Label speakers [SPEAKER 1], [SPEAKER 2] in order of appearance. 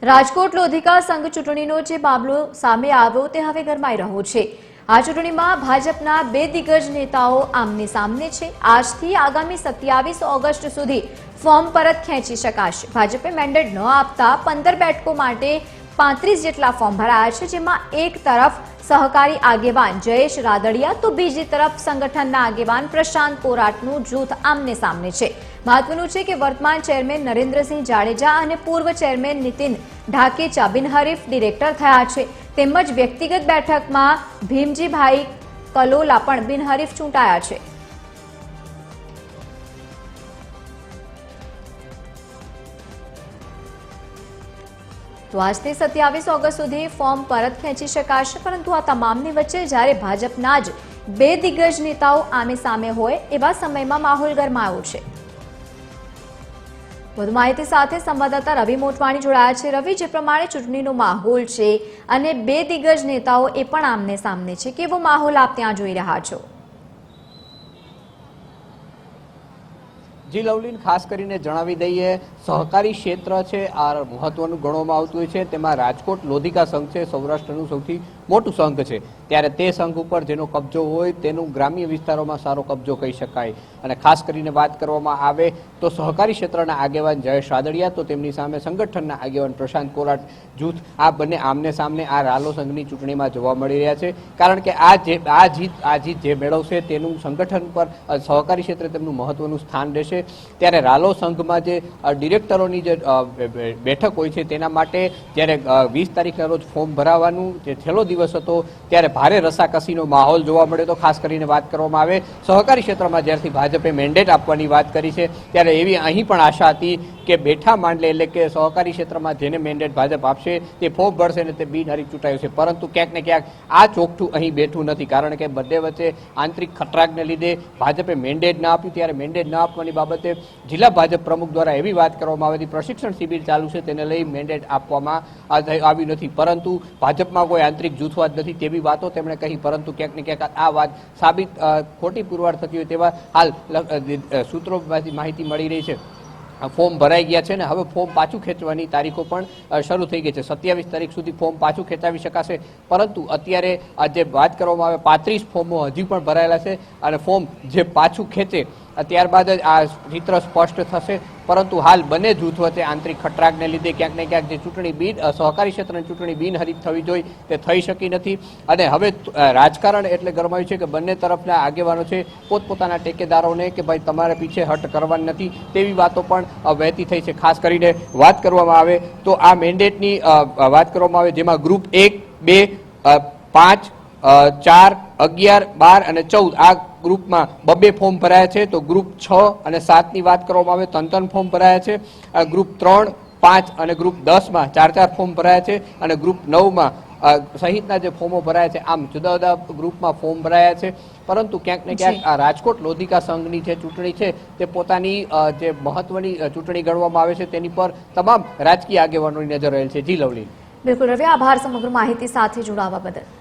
[SPEAKER 1] રાજકોટ લોધિકા સંઘ ચૂંટણીનો જે મામલો સામે આવ્યો તે હવે ગરમાઈ રહ્યો છે। આ ચૂંટણીમાં ભાજપના બે દિગ્ગજ નેતાઓ આમને સામને છે। આજથી આગામી 27 ઓગસ્ટ સુધી ફોર્મ પરત ખેંચી શકાશે। ભાજપે મેન્ડેટ ન આપતા 15 બેઠકો માટે 35 જેટલા ફોર્મ ભરાયા છે, જેમાં એક તરફ સહકારી આગેવાન જયેશ રાદડિયા તો બીજી તરફ સંગઠનના આગેવાન પ્રશાંત કોરાટનું જૂથ આમને સામને છે। મહત્વનું છે કે વર્તમાન ચેરમેન નરેન્દ્રસિંહ જાડેજા અને પૂર્વ ચેરમેન નીતિન ઢાકેચા બિનહરીફ ડિરેક્ટર થયા છે, તેમજ વ્યક્તિગત બેઠકમાં ભીમજીભાઈ કલોલા પણ બિનહરીફ ચૂંટાયા છે। તો આજથી 27 ઓગસ્ટ સુધી ફોર્મ પરત ખેંચી શકાશે, પરંતુ આ તમામની વચ્ચે જ્યારે ભાજપના જ બે દિગ્ગજ નેતાઓ આમે સામે હોય એવા સમયમાં માહોલ ગરમાયો છે। વધુ માહિતી સાથે સંવાદદાતા રવિ મોટવાણી જોડાયા છે। રવિ, જે પ્રમાણે ચૂંટણીનો માહોલ છે અને બે દિગ્ગજ નેતાઓ એ પણ આમને સામને છે, કેવો માહોલ આપ ત્યાં જોઈ રહ્યા છો?
[SPEAKER 2] જી લવલીન, ખાસ કરીને જણાવી દઈએ, સહકારી ક્ષેત્ર છે આ મહત્વનું ગણવામાં આવતું હોય છે। તેમાં રાજકોટ લોધિકા સંઘ છે સૌરાષ્ટ્રનું સૌથી મોટું સંઘ છે, ત્યારે તે સંઘ ઉપર જેનો કબજો હોય તેનું ગ્રામ્ય વિસ્તારોમાં સારો કબજો કહી શકાય। અને ખાસ કરીને વાત કરવામાં આવે તો સહકારી ક્ષેત્રના આગેવાન જયેશ રાદડિયા તો તેમની સામે સંગઠનના આગેવાન પ્રશાંત કોરાટ જૂથ આ બંને આમને સામને આ રાલો સંઘની ચૂંટણીમાં જોવા મળી રહ્યા છે, કારણ કે આ જીત જે મેળવશે તેનું સંગઠન પર સહકારી ક્ષેત્રે તેમનું મહત્વનું સ્થાન રહેશે। ત્યારે રાલો સંઘમાં જે ડિરેક્ટરોની જે બેઠક હોય છે તેના માટે જ્યારે 20 તારીખના રોજ ફોર્મ ભરાવાનું જે છેલ્લો દિવસ હતો ત્યારે ભારે રસાકસીનો માહોલ જોવા મળ્યો હતો। ખાસ કરીને વાત કરવામાં આવે સહકારી ક્ષેત્રમાં જ્યારથી ભાજપે મેન્ડેટ આપવાની વાત કરી છે ત્યારે એવી અહીં પણ આશા હતી કે બેઠા માંડલે એટલે કે સહકારી ક્ષેત્રમાં જેને મેન્ડેટ ભાજપ આપશે તે ફોર્મ ભરશે અને તે બિનહરીફ ચૂંટાયું છે, પરંતુ ક્યાંક ને ક્યાંક આ ચોકઠું અહીં બેઠું નથી, કારણ કે બંને વચ્ચે આંતરિક ખટરાગને લીધે ભાજપે મેન્ડેટ ના આપ્યું। ત્યારે મેન્ડેટ ના આપવાની બાબતે જિલ્લા ભાજપ પ્રમુખ દ્વારા એવી વાત કરવામાં આવી હતી પ્રશિક્ષણ શિબિર ચાલુ છે તેને લઈ મેન્ડેટ આપવામાં આવ્યું નથી, પરંતુ ભાજપમાં કોઈ આંતરિક જૂથવાદ નથી તેવી વાતો તેમણે કહી। પરંતુ ક્યાંક ને ક્યાંક આ વાત સાબિત ખોટી પુરવાર થતી હોય તેવા હાલ સૂત્રોમાંથી માહિતી મળી રહી છે। ફોર્મ ભરાઈ ગયા છે ને હવે ફોર્મ પાછું ખેંચવાની તારીખો પણ શરૂ થઈ ગઈ છે। 27 તારીખ સુધી ફોર્મ પાછું ખેંચાવી શકાશે, પરંતુ અત્યારે આજે વાત કરવામાં આવે 35 ફોર્મો હજી પણ ભરાયેલા છે અને ફોર્મ જે પાછું ખેંચે ત્યારબાદ જ આ ચિત્ર સ્પષ્ટ થશે। પરંતુ હાલ બંને જૂથ વચ્ચે આંતરિક ખટરાગને લીધે ક્યાંક ને ક્યાંક જે ચૂંટણી સહકારી ક્ષેત્રની ચૂંટણી બિનહરીફ થવી જોઈએ તે થઈ શકી નથી અને હવે રાજકારણ એટલે ગરમાયું છે કે બંને તરફના આગેવાનો છે પોતપોતાના ટેકેદારોને કે ભાઈ તમારે પીછે હટ કરવાની નથી તેવી વાતો પણ વહેતી થઈ છે। ખાસ કરીને વાત કરવામાં આવે તો આ મેન્ડેટની વાત કરવામાં આવે જેમાં ગ્રુપ 1, 2, 5, 4, 11, 12 અને 14 આ ગ્રુપમાં 2 ફોર્મ ભરાયા છે, તો ગ્રુપ 6 અને 7 ની વાત કરવામાં આવે 3 ફોર્મ ભરાયા છે, ગ્રુપ 3, 5 અને ગ્રુપ 10 માં 4 ફોર્મ ભરાયા છે અને ગ્રુપ 9 માં સહિતના જે ફોર્મો ભરાયા છે, આમ જુદા જુદા ગ્રુપમાં ફોર્મ ભરાયા છે। પરંતુ ક્યાંક ને ક્યાંક આ રાજકોટ લોધિકા સંઘની જે ચૂંટણી છે તે પોતાની જે મહત્વની ચૂંટણી ગણવામાં આવે છે તેની પર તમામ રાજકીય આગેવાનોની નજર રહેલ છે। જી લવલી।
[SPEAKER 1] બિલકુલ રવિ, આભાર સમગ્ર માહિતી સાથે જોડાવા બદલ।